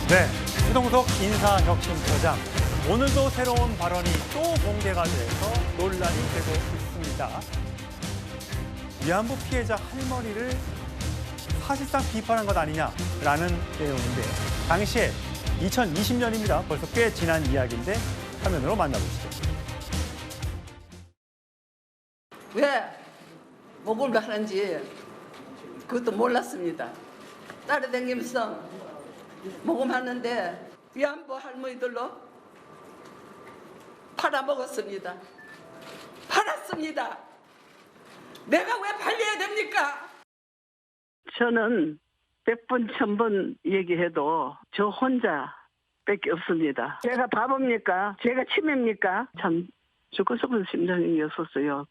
네, 최동석 인사혁신처장. 오늘도 새로운 발언이 또 공개가 돼서 논란이 되고 있습니다. 위안부 피해자 할머니를 사실상 비판한 것 아니냐라는 내용인데 당시에 2020년입니다. 벌써 꽤 지난 이야기인데 화면으로 만나보시죠. 왜 목을 하는지 그것도 몰랐습니다. 따라다니면서 모금하는데 위안부 할머니들로 팔아먹었습니다. 팔았습니다. 내가 왜 팔려야 됩니까? 저는 100번, 1000번 얘기해도 저 혼자밖에 없습니다. 제가 바보입니까? 제가 치매입니까? 참 죽고 싶은 심정이었었어요.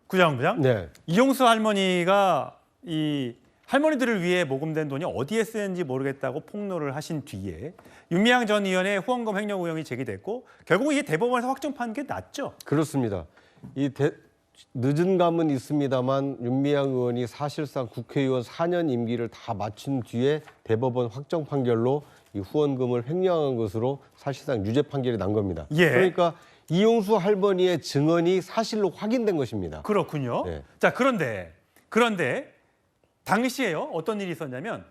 구자원부장, 네. 이용수 할머니가 이 할머니들을 위해 모금된 돈이 어디에 쓰였는지 모르겠다고 폭로를 하신 뒤에 윤미향 전 의원의 후원금 횡령 의혹이 제기됐고 결국 이게 대법원에서 확정판 게 났죠. 그렇습니다. 늦은 감은 있습니다만 윤미향 의원이 사실상 국회의원 4년 임기를 다 마친 뒤에 대법원 확정 판결로 이 후원금을 횡령한 것으로 사실상 유죄 판결이 난 겁니다. 예. 그러니까 이용수 할머니의 증언이 사실로 확인된 것입니다. 그렇군요. 네. 자, 그런데 당시에요. 어떤 일이 있었냐면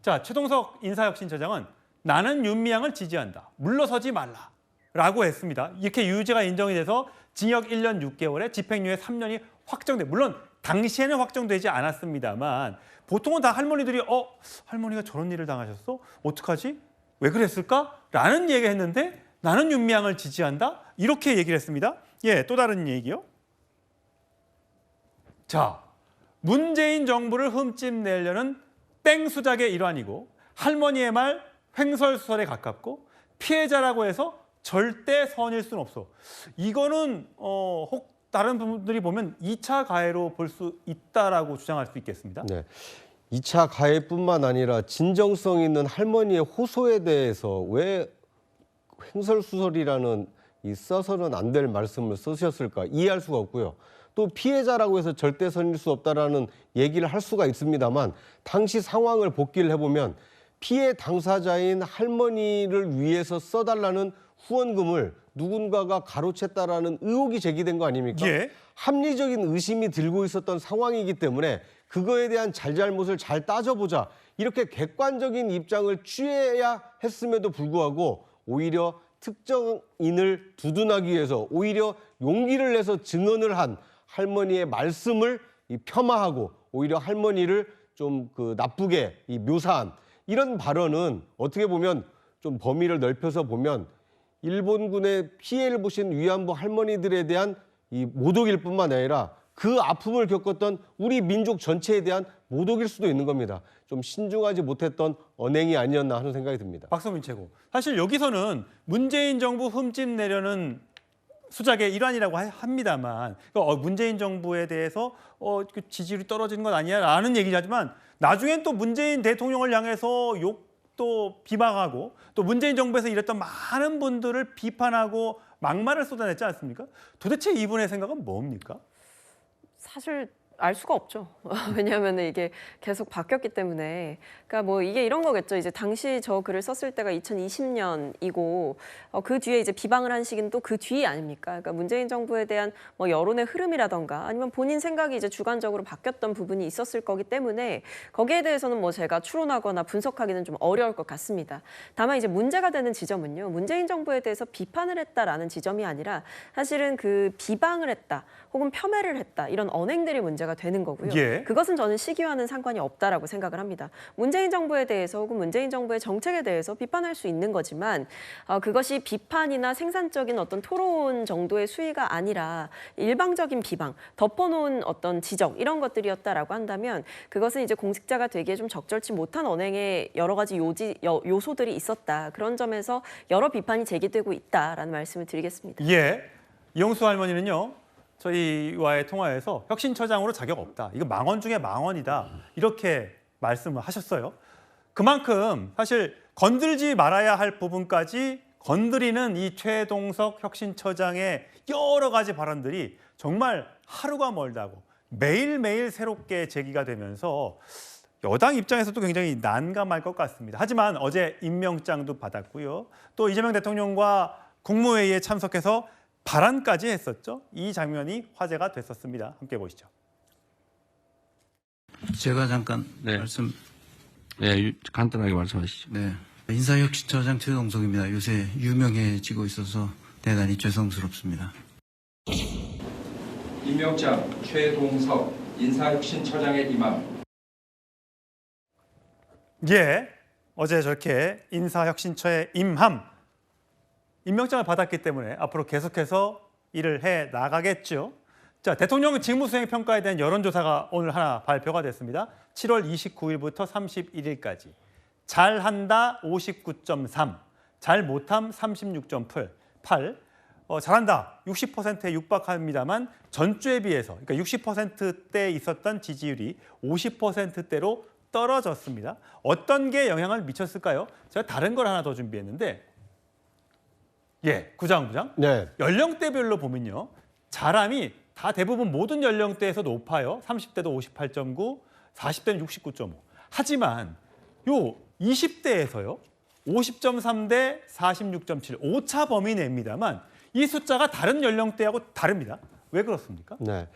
자, 최동석 인사혁신처장은 나는 윤미향을 지지한다. 물러서지 말라라고 했습니다. 이렇게 유죄가 인정이 돼서 징역 1년 6개월에 집행유예 3년이 확정돼. 물론 당시에는 확정되지 않았습니다만 보통은 다 할머니들이 할머니가 저런 일을 당하셨어? 어떡하지? 왜 그랬을까? 라는 얘기를 했는데 나는 윤미향을 지지한다? 이렇게 얘기를 했습니다. 예, 또 다른 얘기요. 자, 문재인 정부를 흠집내려는 땡수작의 일환이고 할머니의 말 횡설수설에 가깝고 피해자라고 해서 절대 선일 수는 없어. 이거는 혹 다른 분들이 보면 2차 가해로 볼 수 있다라고 주장할 수 있겠습니다. 네. 2차 가해뿐만 아니라 진정성 있는 할머니의 호소에 대해서 왜 횡설수설이라는 이 써서는 안 될 말씀을 쓰셨을까 이해할 수가 없고요. 또 피해자라고 해서 절대선일 수 없다라는 얘기를 할 수가 있습니다만 당시 상황을 복기를 해보면 피해 당사자인 할머니를 위해서 써달라는 후원금을 누군가가 가로챘다라는 의혹이 제기된 거 아닙니까? 예. 합리적인 의심이 들고 있었던 상황이기 때문에 그거에 대한 잘잘못을 잘 따져보자 이렇게 객관적인 입장을 취해야 했음에도 불구하고 오히려 특정인을 두둔하기 위해서 오히려 용기를 내서 증언을 한 할머니의 말씀을 폄하하고 오히려 할머니를 좀 나쁘게 묘사한 이런 발언은 어떻게 보면 좀 범위를 넓혀서 보면 일본군의 피해를 보신 위안부 할머니들에 대한 이 모독일 뿐만 아니라 그 아픔을 겪었던 우리 민족 전체에 대한 모독일 수도 있는 겁니다. 좀 신중하지 못했던 언행이 아니었나 하는 생각이 듭니다. 박성민 최고. 사실 여기서는 문재인 정부 흠집내려는 수작의 일환이라고 합니다만 문재인 정부에 대해서 지지율이 떨어지는 건 아니야라는 얘기를 하지만 나중엔 또 문재인 대통령을 향해서 욕도 비방하고 또 문재인 정부에서 일했던 많은 분들을 비판하고 막말을 쏟아냈지 않습니까? 도대체 이분의 생각은 뭡니까? 사실 알 수가 없죠. 왜냐하면 이게 계속 바뀌었기 때문에. 그러니까 뭐 이게 이런 거겠죠. 이제 당시 저 글을 썼을 때가 2020년이고 그 뒤에 이제 비방을 한 시기는 또 그 뒤이 아닙니까? 그러니까 문재인 정부에 대한 뭐 여론의 흐름이라던가 아니면 본인 생각이 이제 주관적으로 바뀌었던 부분이 있었을 거기 때문에 거기에 대해서는 뭐 제가 추론하거나 분석하기는 좀 어려울 것 같습니다. 다만 이제 문제가 되는 지점은요. 문재인 정부에 대해서 비판을 했다라는 지점이 아니라 사실은 그 비방을 했다 혹은 폄훼를 했다 이런 언행들이 문제가 되는 거고요. 예. 그것은 저는 시기와는 상관이 없다라고 생각을 합니다. 문재인 정부에 대해서 혹은 문재인 정부의 정책에 대해서 비판할 수 있는 거지만 그것이 비판이나 생산적인 어떤 토론 정도의 수위가 아니라 일방적인 비방, 덮어놓은 어떤 지적 이런 것들이었다라고 한다면 그것은 이제 공직자가 되기에 좀 적절치 못한 언행의 여러 가지 요소들이 있었다. 그런 점에서 여러 비판이 제기되고 있다라는 말씀을 드리겠습니다. 예, 이용수 할머니는요. 저희와의 통화에서 혁신처장으로 자격 없다. 이거 망언 중에 망언이다. 이렇게 말씀을 하셨어요. 그만큼 사실 건들지 말아야 할 부분까지 건드리는 이 최동석 혁신처장의 여러 가지 발언들이 정말 하루가 멀다고 매일매일 새롭게 제기가 되면서 여당 입장에서도 굉장히 난감할 것 같습니다. 하지만 어제 임명장도 받았고요. 또 이재명 대통령과 국무회의에 참석해서 발언까지 했었죠. 이 장면이 화제가 됐었습니다. 함께 보시죠. 제가 잠깐 네. 말씀. 네, 간단하게 말씀하시죠. 네. 인사혁신처장 최동석입니다. 요새 유명해지고 있어서 대단히 죄송스럽습니다. 임명장 최동석 인사혁신처장의 임함. 예, 어제 저렇게 인사혁신처의 임명장을 받았기 때문에 앞으로 계속해서 일을 해 나가겠죠. 자, 대통령 직무수행 평가에 대한 여론조사가 오늘 하나 발표가 됐습니다. 7월 29일부터 31일까지. 잘한다 59.3, 잘 못함 36.8, 잘한다 60%에 육박합니다만 전주에 비해서 그러니까 60%대 있었던 지지율이 50%대로 떨어졌습니다. 어떤 게 영향을 미쳤을까요? 제가 다른 걸 하나 더 준비했는데 구장부장. 네. 연령대별로 보면요. 잘함이 다 대부분 모든 연령대에서 높아요. 30대도 58.9, 40대는 69.5. 하지만 요 20대에서요. 50.3대 46.7, 오차 범위 내입니다만 이 숫자가 다른 연령대하고 다릅니다. 왜 그렇습니까? 네,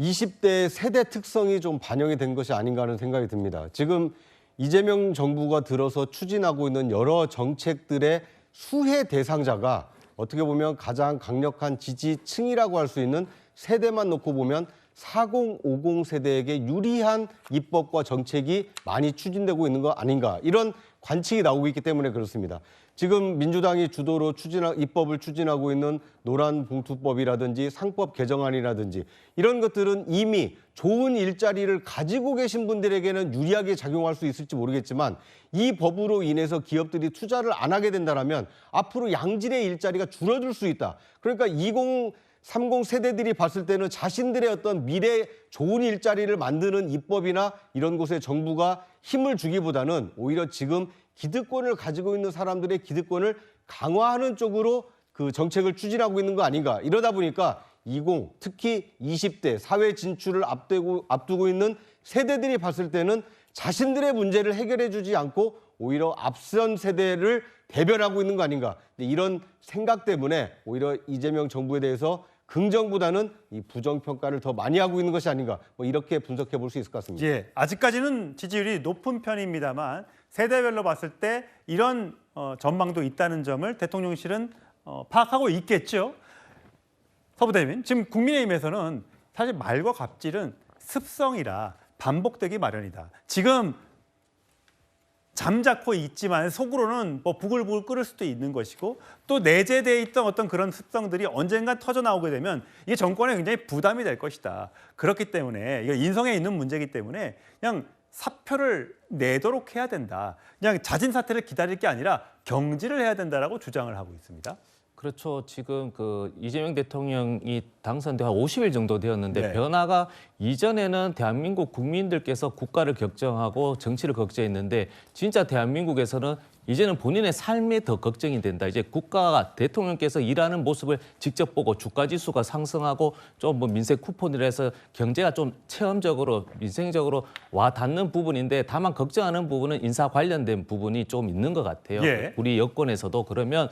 20대 세대 특성이 좀 반영이 된 것이 아닌가 하는 생각이 듭니다. 지금 이재명 정부가 들어서 추진하고 있는 여러 정책들의 수혜 대상자가 어떻게 보면 가장 강력한 지지층이라고 할 수 있는 세대만 놓고 보면 40, 50 세대에게 유리한 입법과 정책이 많이 추진되고 있는 거 아닌가 이런 관측이 나오고 있기 때문에 그렇습니다. 지금 민주당이 주도로 입법을 추진하고 있는 노란봉투법이라든지 상법 개정안이라든지 이런 것들은 이미 좋은 일자리를 가지고 계신 분들에게는 유리하게 작용할 수 있을지 모르겠지만 이 법으로 인해서 기업들이 투자를 안 하게 된다면 앞으로 양질의 일자리가 줄어들 수 있다. 그러니까 30 세대들이 봤을 때는 자신들의 어떤 미래 좋은 일자리를 만드는 입법이나 이런 곳에 정부가 힘을 주기보다는 오히려 지금 기득권을 가지고 있는 사람들의 기득권을 강화하는 쪽으로 그 정책을 추진하고 있는 거 아닌가. 이러다 보니까 특히 20대 사회 진출을 앞두고 있는 세대들이 봤을 때는 자신들의 문제를 해결해 주지 않고 오히려 앞선 세대를 대변하고 있는 거 아닌가. 이런 생각 때문에 오히려 이재명 정부에 대해서 긍정보다는 이 부정평가를 더 많이 하고 있는 것이 아닌가. 이렇게 분석해 볼 수 있을 것 같습니다. 예, 아직까지는 지지율이 높은 편입니다만 세대별로 봤을 때 이런 전망도 있다는 점을 대통령실은 파악하고 있겠죠. 서부대변인, 지금 국민의힘에서는 사실 말과 갑질은 습성이라 반복되기 마련이다. 지금 잠자코 있지만 속으로는 뭐 부글부글 끓을 수도 있는 것이고 또 내재되어 있던 어떤 그런 습성들이 언젠가 터져 나오게 되면 이게 정권에 굉장히 부담이 될 것이다. 그렇기 때문에 이거 인성에 있는 문제이기 때문에 그냥 사표를 내도록 해야 된다. 그냥 자진 사퇴를 기다릴 게 아니라 경질을 해야 된다라고 주장을 하고 있습니다. 그렇죠. 지금 그 이재명 대통령이 당선돼 한 50일 정도 되었는데 네. 변화가 이전에는 대한민국 국민들께서 국가를 걱정하고 정치를 걱정했는데 진짜 대한민국에서는 이제는 본인의 삶이 더 걱정이 된다. 이제 국가가 대통령께서 일하는 모습을 직접 보고 주가 지수가 상승하고 좀 뭐 민생 쿠폰이라 해서 경제가 좀 체험적으로 민생적으로 와 닿는 부분인데 다만 걱정하는 부분은 인사 관련된 부분이 좀 있는 것 같아요. 예. 우리 여권에서도 그러면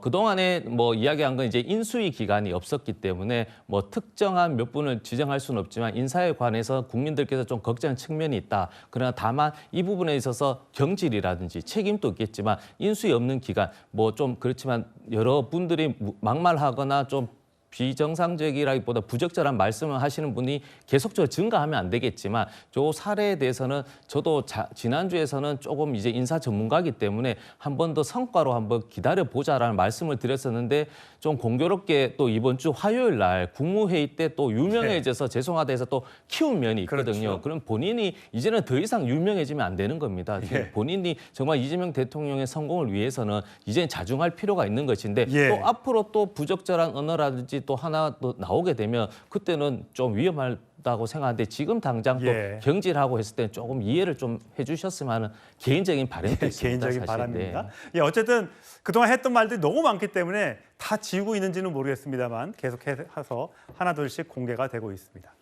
그동안에 뭐 이야기한 건 이제 인수위 기간이 없었기 때문에 뭐 특정한 몇 분을 지정할 수는 없지만 인사에 관해서 국민들께서 좀 걱정하는 측면이 있다. 그러나 다만 이 부분에 있어서 경질이라든지 책임도 있겠지만 인수위 없는 기간 뭐 좀 그렇지만 여러 분들이 막말하거나 좀 비정상적이라기보다 부적절한 말씀을 하시는 분이 계속적으로 증가하면 안 되겠지만 저 사례에 대해서는 저도 지난주에서는 조금 이제 인사 전문가이기 때문에 한 번 더 성과로 한번 기다려보자라는 말씀을 드렸었는데 좀 공교롭게 또 이번 주 화요일 날 국무회의 때 또 유명해져서 죄송하다 해서 또 키운 면이 있거든요. 그렇죠. 그럼 본인이 이제는 더 이상 유명해지면 안 되는 겁니다. 예. 본인이 정말 이재명 대통령의 성공을 위해서는 이제는 자중할 필요가 있는 것인데 예. 또 앞으로 또 부적절한 언어라든지 또 하나 또 나오게 되면 그때는 좀 위험하다고 생각하는데 지금 당장 또 예. 경질하고 했을 때는 조금 이해를 좀 해주셨으면 하는 개인적인 바람도 있습니다. 개인적인 사실. 바람입니다. 네. 예, 어쨌든 그동안 했던 말들이 너무 많기 때문에 다 지우고 있는지는 모르겠습니다만 계속해서 하나둘씩 공개가 되고 있습니다.